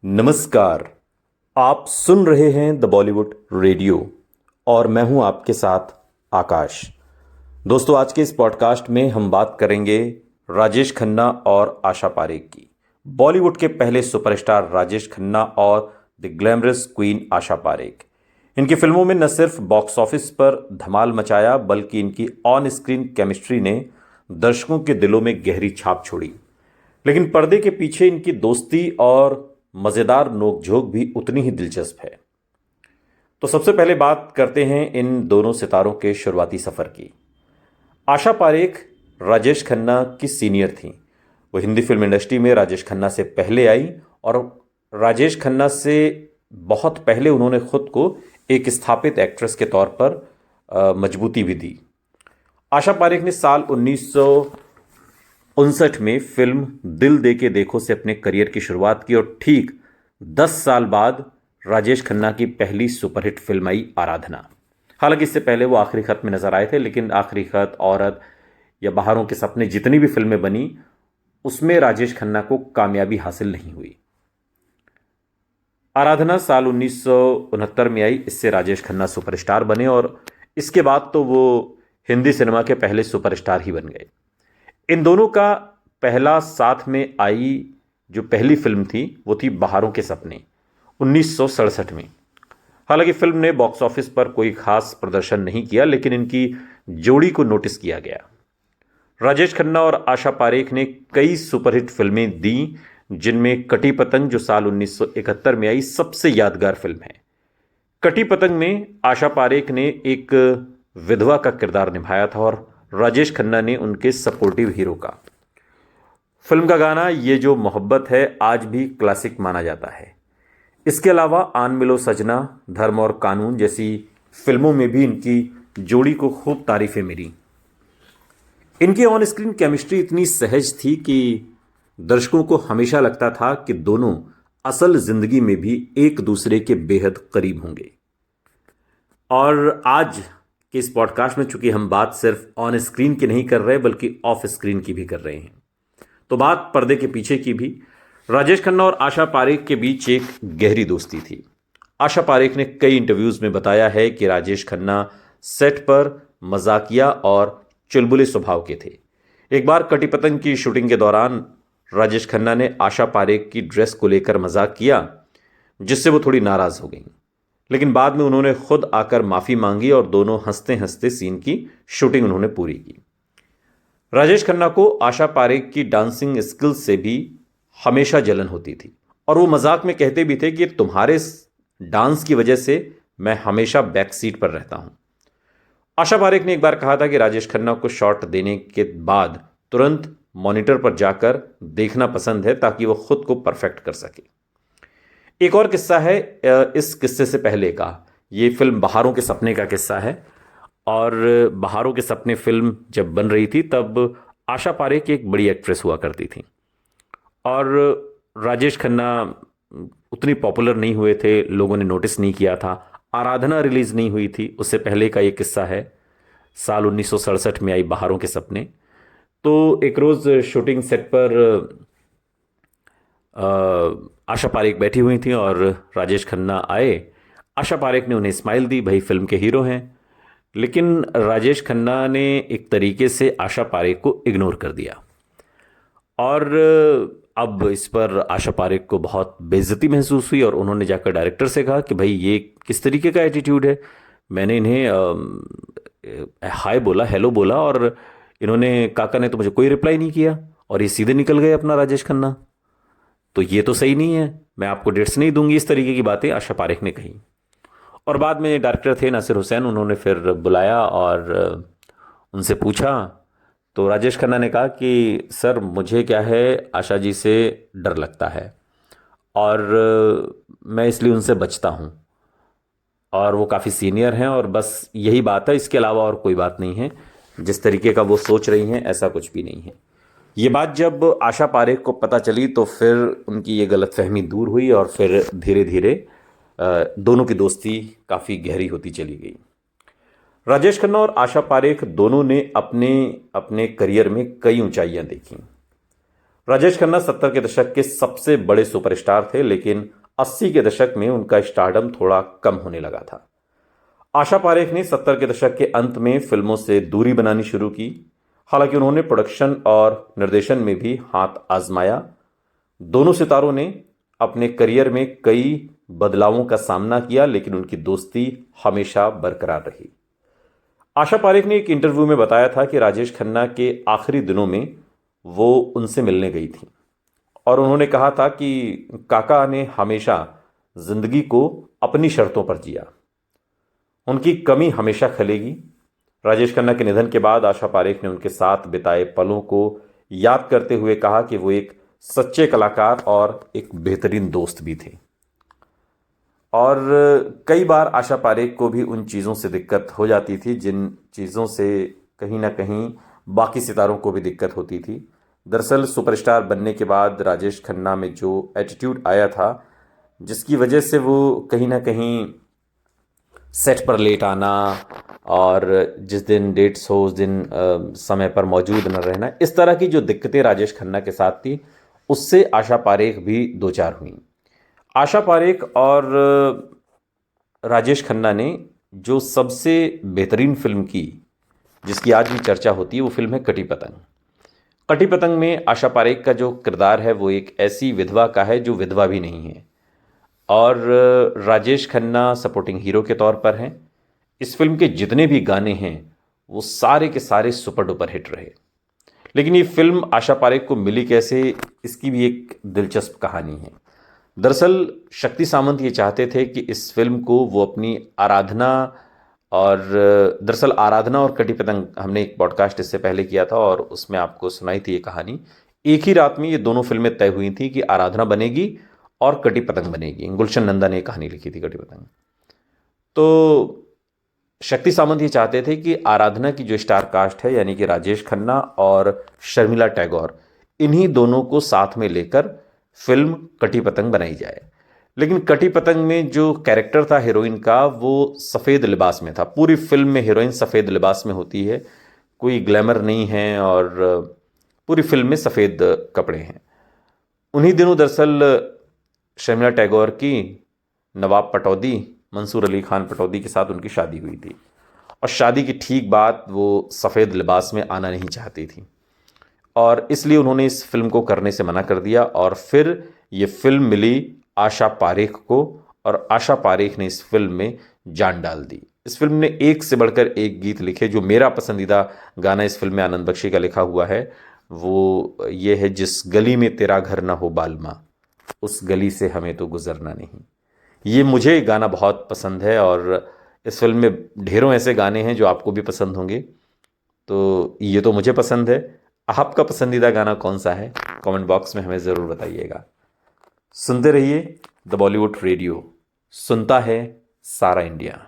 नमस्कार। आप सुन रहे हैं द बॉलीवुड रेडियो और मैं हूं आपके साथ आकाश। दोस्तों, आज के इस पॉडकास्ट में हम बात करेंगे राजेश खन्ना और आशा पारेख की। बॉलीवुड के पहले सुपरस्टार राजेश खन्ना और the glamorous queen Asha Parekh. इनकी फिल्मों में न सिर्फ बॉक्स ऑफिस पर धमाल मचाया बल्कि इनकी ऑन स्क्रीन केमिस्ट्री ने दर्शकों के दिलों में गहरी छाप छोड़ी। लेकिन पर्दे के पीछे इनकी दोस्ती और मजेदार नोकझोंक भी उतनी ही दिलचस्प है। तो सबसे पहले बात करते हैं इन दोनों सितारों के शुरुआती सफर की। आशा पारेख राजेश खन्ना की सीनियर थीं। वो हिंदी फिल्म इंडस्ट्री में राजेश खन्ना से पहले आई और राजेश खन्ना से बहुत पहले उन्होंने खुद को एक स्थापित एक्ट्रेस के तौर पर मजबूती भी दी। आशा पारेख ने साल 1959 में फिल्म दिल दे के देखो से अपने करियर की शुरुआत की और ठीक 10 साल बाद राजेश खन्ना की पहली सुपरहिट फिल्म आई आराधना। हालांकि इससे पहले वो आखिरी खत में नजर आए थे, लेकिन आखिरी खत, औरत या बहारों के सपने, जितनी भी फिल्में बनी उसमें राजेश खन्ना को कामयाबी हासिल नहीं हुई। आराधना साल 1969 में आई। इससे राजेश खन्ना सुपरस्टार बने और इसके बाद तो वो हिंदी सिनेमा के पहले सुपरस्टार ही बन गए। इन दोनों का पहला साथ में आई जो पहली फिल्म थी वो थी बहारों के सपने 1967 में। हालांकि फिल्म ने बॉक्स ऑफिस पर कोई खास प्रदर्शन नहीं किया, लेकिन इनकी जोड़ी को नोटिस किया गया। राजेश खन्ना और आशा पारेख ने कई सुपरहिट फिल्में दी, जिनमें कटी पतंग जो साल 1971 में आई सबसे यादगार फिल्म है। कटी पतंग में आशा पारेख ने एक विधवा का किरदार निभाया था और राजेश खन्ना ने उनके सपोर्टिव हीरो का। फिल्म का गाना ये जो मोहब्बत है आज भी क्लासिक माना जाता है। इसके अलावा आन मिलो सजना, धर्म और कानून जैसी फिल्मों में भी इनकी जोड़ी को खूब तारीफें मिली। इनकी ऑन स्क्रीन केमिस्ट्री इतनी सहज थी कि दर्शकों को हमेशा लगता था कि दोनों असल जिंदगी में भी एक दूसरे के बेहद करीब होंगे। और आज कि इस पॉडकास्ट में चूंकि हम बात सिर्फ ऑन स्क्रीन की नहीं कर रहे बल्कि ऑफ स्क्रीन की भी कर रहे हैं, तो बात पर्दे के पीछे की भी। राजेश खन्ना और आशा पारेख के बीच एक गहरी दोस्ती थी। आशा पारेख ने कई इंटरव्यूज में बताया है कि राजेश खन्ना सेट पर मजाकिया और चुलबुले स्वभाव के थे। एक बार कटी पतंग की शूटिंग के दौरान राजेश खन्ना ने आशा पारेख की ड्रेस को लेकर मजाक किया, जिससे वो थोड़ी नाराज हो गई। लेकिन बाद में उन्होंने खुद आकर माफी मांगी और दोनों हंसते हंसते सीन की शूटिंग उन्होंने पूरी की। राजेश खन्ना को आशा पारेख की डांसिंग स्किल्स से भी हमेशा जलन होती थी और वो मजाक में कहते भी थे कि तुम्हारे डांस की वजह से मैं हमेशा बैक सीट पर रहता हूं। आशा पारेख ने एक बार कहा था कि राजेश खन्ना को शॉट देने के बाद तुरंत मॉनिटर पर जाकर देखना पसंद है ताकि वो खुद को परफेक्ट कर सके। एक और किस्सा है इस किस्से से पहले का। ये फिल्म बहारों के सपने का किस्सा है। और बहारों के सपने फिल्म जब बन रही थी तब आशा पारेख एक बड़ी एक्ट्रेस हुआ करती थी और राजेश खन्ना उतनी पॉपुलर नहीं हुए थे, लोगों ने नोटिस नहीं किया था। आराधना रिलीज नहीं हुई थी, उससे पहले का ये किस्सा है। साल 1967 में आई बहारों के सपने। तो एक रोज शूटिंग सेट पर आशा पारेख बैठी हुई थी और राजेश खन्ना आए। आशा पारेख ने उन्हें स्माइल दी, भाई फिल्म के हीरो हैं। लेकिन राजेश खन्ना ने एक तरीके से आशा पारेख को इग्नोर कर दिया और अब इस पर आशा पारेख को बहुत बेइज्जती महसूस हुई और उन्होंने जाकर डायरेक्टर से कहा कि भाई ये किस तरीके का एटीट्यूड है। मैंने इन्हें हाय बोला, हेलो बोला और इन्होंने, काका ने तो मुझे कोई रिप्लाई नहीं किया और ये सीधे निकल गए अपना राजेश खन्ना। तो ये तो सही नहीं है, मैं आपको डेट्स नहीं दूंगी। इस तरीके की बातें आशा पारेख ने कही। और बाद में डायरेक्टर थे नासिर हुसैन, उन्होंने फिर बुलाया और उनसे पूछा। तो राजेश खन्ना ने कहा कि सर मुझे क्या है, आशा जी से डर लगता है और मैं इसलिए उनसे बचता हूँ और वो काफ़ी सीनियर हैं और बस यही बात है, इसके अलावा और कोई बात नहीं है। जिस तरीके का वो सोच रही हैं ऐसा कुछ भी नहीं है। ये बात जब आशा पारेख को पता चली तो फिर उनकी ये गलतफहमी दूर हुई और फिर धीरे धीरे दोनों की दोस्ती काफ़ी गहरी होती चली गई। राजेश खन्ना और आशा पारेख दोनों ने अपने अपने करियर में कई ऊंचाइयां देखी। राजेश खन्ना 70 के दशक के सबसे बड़े सुपरस्टार थे, लेकिन 80 के दशक में उनका स्टारडम थोड़ा कम होने लगा था। आशा पारेख ने 70 के दशक के अंत में फिल्मों से दूरी बनानी शुरू की। हालांकि उन्होंने प्रोडक्शन और निर्देशन में भी हाथ आजमाया। दोनों सितारों ने अपने करियर में कई बदलावों का सामना किया, लेकिन उनकी दोस्ती हमेशा बरकरार रही। आशा पारेख ने एक इंटरव्यू में बताया था कि राजेश खन्ना के आखिरी दिनों में वो उनसे मिलने गई थी और उन्होंने कहा था कि काका ने हमेशा जिंदगी को अपनी शर्तों पर जिया, उनकी कमी हमेशा खलेगी। राजेश खन्ना के निधन के बाद आशा पारेख ने उनके साथ बिताए पलों को याद करते हुए कहा कि वो एक सच्चे कलाकार और एक बेहतरीन दोस्त भी थे। और कई बार आशा पारेख को भी उन चीज़ों से दिक्कत हो जाती थी जिन चीज़ों से कहीं ना कहीं बाकी सितारों को भी दिक्कत होती थी। दरअसल सुपरस्टार बनने के बाद राजेश खन्ना में जो एटीट्यूड आया था, जिसकी वजह से वो कहीं ना कहीं सेट पर लेट आना और जिस दिन डेट्स हो उस दिन समय पर मौजूद न रहना, इस तरह की जो दिक्कतें राजेश खन्ना के साथ थी, उससे आशा पारेख भी दो चार हुई। आशा पारेख और राजेश खन्ना ने जो सबसे बेहतरीन फिल्म की, जिसकी आज भी चर्चा होती है, वो फिल्म है कटी पतंग। कटी पतंग में आशा पारेख का जो किरदार है वो एक ऐसी विधवा का है जो विधवा भी नहीं है, और राजेश खन्ना सपोर्टिंग हीरो के तौर पर हैं। इस फिल्म के जितने भी गाने हैं वो सारे के सारे सुपर डुपर हिट रहे। लेकिन ये फिल्म आशा पारेख को मिली कैसे, इसकी भी एक दिलचस्प कहानी है। दरअसल शक्ति सामंत ये चाहते थे कि इस फिल्म को वो अपनी आराधना और कटी पतंग, हमने एक पॉडकास्ट इससे पहले किया था और उसमें आपको सुनाई थी ये कहानी। एक ही रात में ये दोनों फिल्में तय हुई थी कि आराधना बनेगी और कटी पतंग बनेगी। गुलशन नंदा ने कहानी लिखी थी कटी पतंग। तो शक्ति सामंत ये चाहते थे कि आराधना की जो स्टार कास्ट है, यानी कि राजेश खन्ना और शर्मिला टैगोर, इन्हीं दोनों को साथ में लेकर फिल्म कटी पतंग बनाई जाए। लेकिन कटी पतंग में जो कैरेक्टर था हीरोइन का, वो सफ़ेद लिबास में था। पूरी फिल्म में हीरोइन सफ़ेद लिबास में होती है, कोई ग्लैमर नहीं है और पूरी फिल्म में सफ़ेद कपड़े हैं। उन्हीं दिनों दरअसल शर्मिला टैगोर की नवाब पटौदी, मंसूर अली खान पटौदी के साथ उनकी शादी हुई थी और शादी की ठीक बाद वो सफ़ेद लिबास में आना नहीं चाहती थी और इसलिए उन्होंने इस फिल्म को करने से मना कर दिया। और फिर ये फिल्म मिली आशा पारेख को और आशा पारेख ने इस फिल्म में जान डाल दी। इस फिल्म ने एक से बढ़कर एक गीत लिखे। जो मेरा पसंदीदा गाना इस फिल्म में आनंद बख्शी का लिखा हुआ है वो ये है, जिस गली में तेरा घर ना हो बालमा, उस गली से हमें तो गुजरना नहीं। ये मुझे गाना बहुत पसंद है और इस फिल्म में ढेरों ऐसे गाने हैं जो आपको भी पसंद होंगे। तो ये तो मुझे पसंद है। आपका पसंदीदा गाना कौन सा है, कमेंट बॉक्स में हमें ज़रूर बताइएगा। सुनते रहिए द बॉलीवुड रेडियो, सुनता है सारा इंडिया।